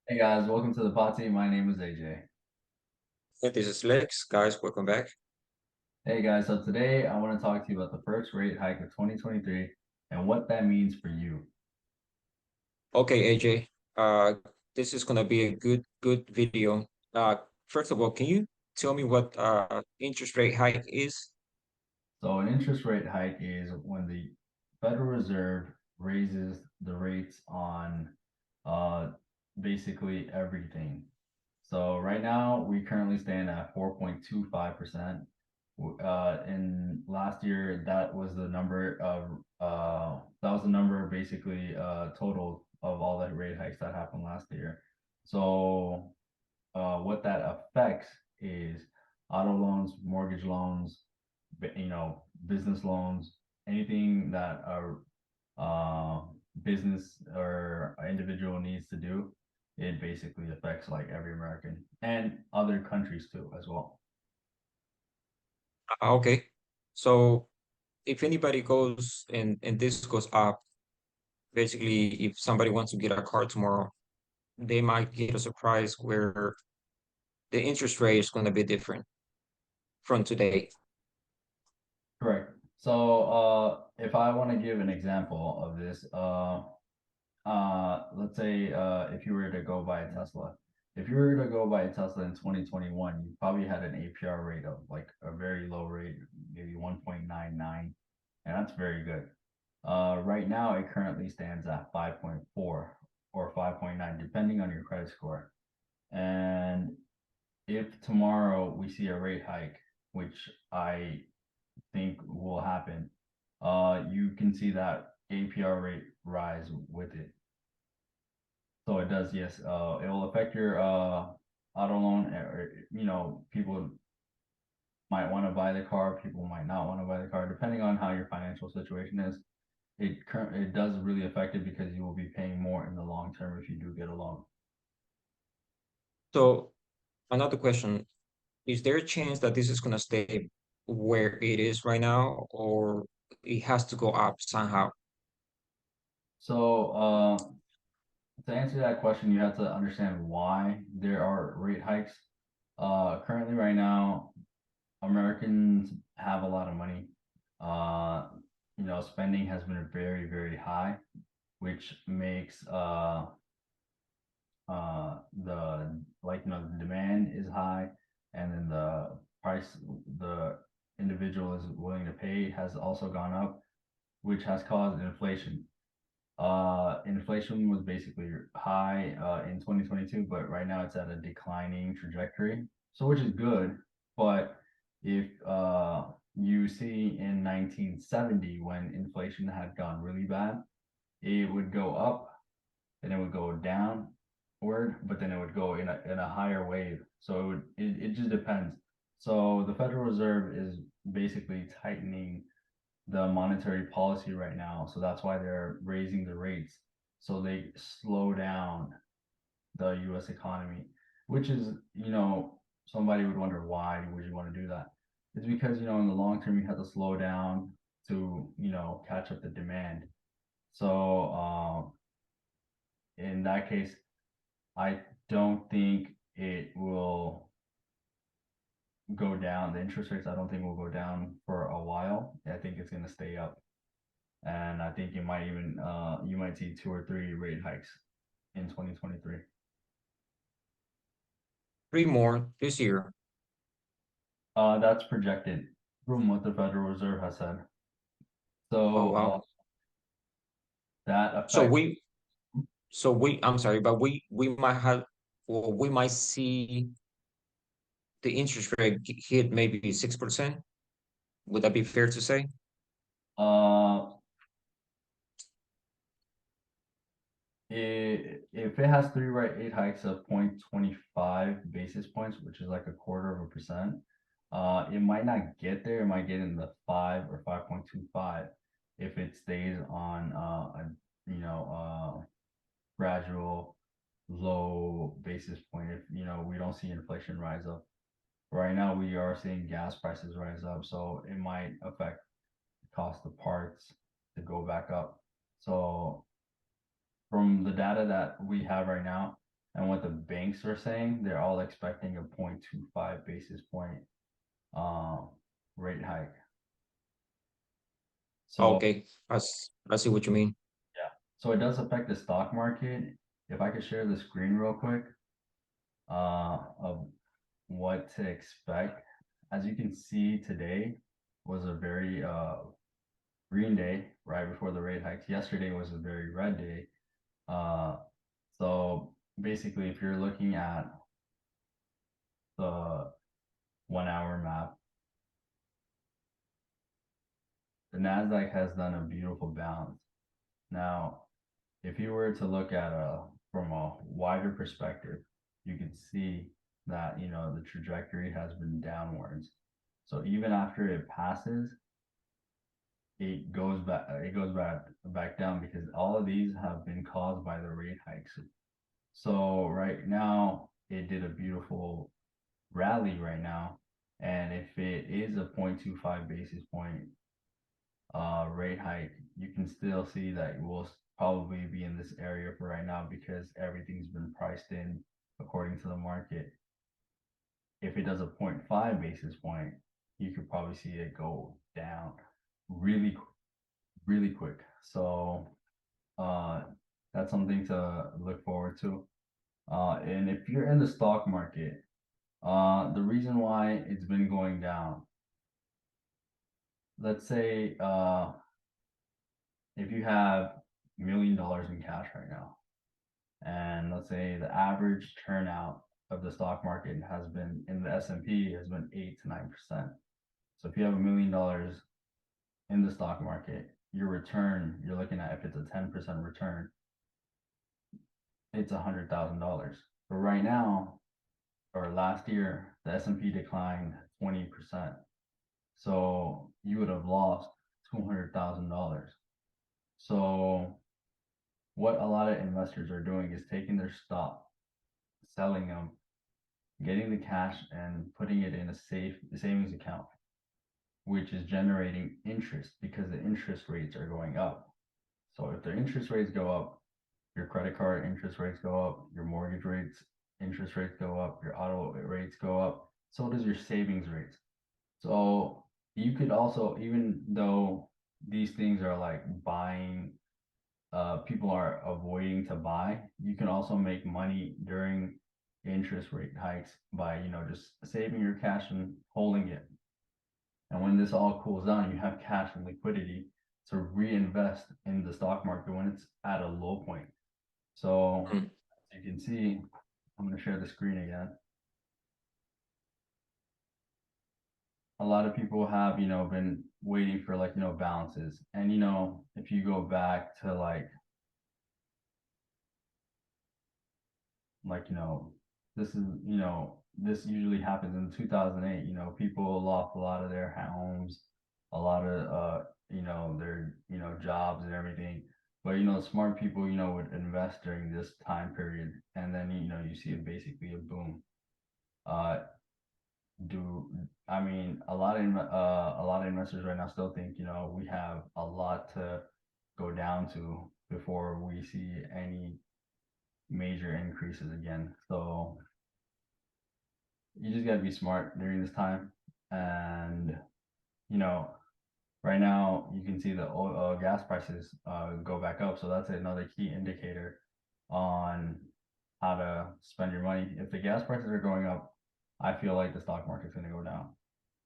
Hey guys, welcome to the party. My name is AJ. Hey, this is Lex, guys. Welcome back. Hey guys, so today I want to talk to you about the first rate hike of 2023 and what that means for you. Okay, AJ. Uh, this is gonna be a good video. First of all, can you tell me what interest rate hike is? So an interest rate hike is when the Federal Reserve raises the rates on uh basically everything. So right now we currently stand at 4.25%. In last year, that was the number basically total of all the rate hikes that happened last year. So what that affects is auto loans, mortgage loans, business loans, anything that uh, business or individual needs to do, it basically affects like every American and other countries too as well. Okay. So if anybody goes and this goes up, basically if somebody wants to get a car tomorrow, they might get a surprise where the interest rate is gonna be different from today. Correct. So if I want to give an example of this, let's say if you were to go buy a Tesla, if you were to go buy a Tesla in 2021, you probably had an APR rate of like a very low rate, maybe 1.99, and that's very good. Right now it currently stands at 5.4 or 5.9, depending on your credit score. And if tomorrow we see a rate hike, which I think will happen, you can see that APR rate rise with it. So it does, yes. It will affect your auto loan. People might want to buy the car, people might not want to buy the car, depending on how your financial situation is. It does really affect it because you will be paying more in the long term if you do get a loan. So another question, is there a chance that this is gonna stay where it is right now, or it has to go up somehow? So to answer that question, you have to understand why there are rate hikes. Currently, right now, Americans have a lot of money. Uh, spending has been very, very high, which makes the demand is high, and then the price the individual is willing to pay has also gone up, which has caused inflation. Inflation was basically high in 2022, but right now it's at a declining trajectory. So which is good, but if you see in 1970 when inflation had gone really bad, it would go up, then it would go downward, but then it would go in a higher wave. So it just depends. So the Federal Reserve is basically tightening the monetary policy right now. So that's why they're raising the rates. So they slow down the US economy, which is, somebody would wonder why would you want to do that? It's because, in the long term, you have to slow down to, catch up the demand. So in that case, I don't think it will go down. The interest rates, I don't think will go down for a while. I think it's going to stay up. And I think you might see two or three rate hikes in 2023. Three more this year. That's projected from what the Federal Reserve has said. Oh So wow. that So affects. we I'm sorry, but we might have, or we might see the interest rate hit maybe 6%. Would that be fair to say? Uh, if it has three rate hikes of 0.25 basis points, which is like a quarter of a percent, it might not get there. It might get in the 5 or 5.25 if it stays on a gradual low basis point. If we don't see inflation rise up. Right now, we are seeing gas prices rise up, so it might affect the cost of parts to go back up. So from the data that we have right now, and what the banks are saying, they're all expecting a 0.25 basis point rate hike. So Okay, I see what you mean. yeah, so it does affect the stock market. If I could share the screen real quick, of what to expect. As you can see, today was a very green day right before the rate hikes. Yesterday was a very red day. Uh, so basically, if you're looking at the 1 hour map, the Nasdaq has done a beautiful bounce. Now, if you were to look at from a wider perspective, you could see that the trajectory has been downwards. So even after it passes, it goes back down because all of these have been caused by the rate hikes. So right now it did a beautiful rally right now, and if it is a 0.25 basis point rate hike, you can still see that it will probably be in this area for right now because everything's been priced in according to the market. If it does a 0.5 basis point, you could probably see it go down really, really quick. So uh, that's something to look forward to. And if you're in the stock market, the reason why it's been going down, let's say if you have $1 million in cash right now, and let's say the average turnout of the stock market has been in the S&P has been 8 to 9%. So if you have $1 million in the stock market, your return, you're looking at, if it's a 10% return, it's $100,000. But right now, or last year, the S&P declined 20%. So you would have lost $200,000. So what a lot of investors are doing is taking their stock, selling them, getting the cash and putting it in a safe savings account, which is generating interest because the interest rates are going up. So if the interest rates go up, your credit card interest rates go up, your mortgage rates, interest rates go up, your auto rates go up, so does your savings rates. So you could also, even though these things are like buying, people are avoiding to buy, you can also make money during interest rate hikes by, just saving your cash and holding it. And when this all cools down, you have cash and liquidity to reinvest in the stock market when it's at a low point. So Mm. as you can see, I'm going to share the screen again. A lot of people have, been waiting for like, balances. And, if you go back to like, this is, this usually happens in 2008. People lost a lot of their homes, a lot of, their, jobs and everything. But, smart people, would invest during this time period. And then, you see basically a boom. Uh, do I mean a lot of investors right now still think we have a lot to go down to before we see any major increases again. So you just got to be smart during this time. And you know right now you can see the gas prices go back up, so that's another key indicator on how to spend your money. If the gas prices are going up, I feel like the stock market's going to go down.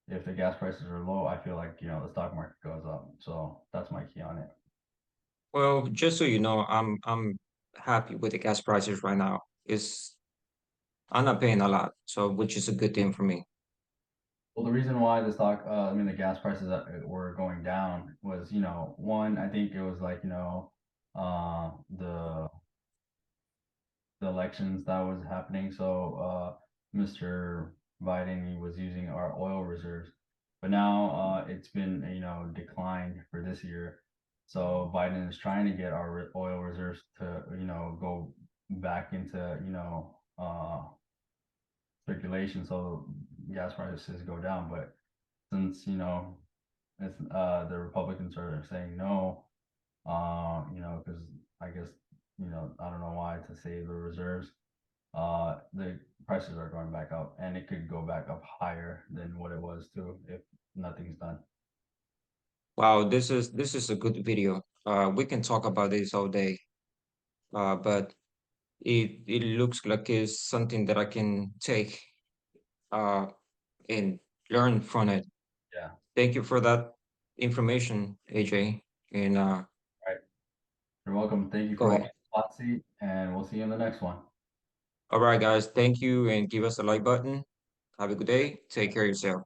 If the gas prices are low, I feel like the stock market goes up. So that's my key on it. Well, just so you know, I'm happy with the gas prices right now. It's I'm not paying a lot, so which is a good thing for me. Well, the reason why the gas prices were going down was, one, I think it was like, uh, the the elections that was happening. So, Mr. Biden, he was using our oil reserves, but now, it's been, declined for this year. So Biden is trying to get our oil reserves to, go back into, circulation, so gas prices go down. But since it's the Republicans are saying no, because I guess I don't know why, to save the reserves. the prices are going back up, and it could go back up higher than what it was too if nothing's done. Wow, this is a good video. We can talk about this all day. But it looks like it's something that I can take uh and learn from it. Yeah. Thank you for that information, AJ. And Right. You're welcome. Thank you go for ahead. watching Potsy, and we'll see you in the next one. All right, guys. Thank you, and give us a like button. Have a good day. Take care of yourself.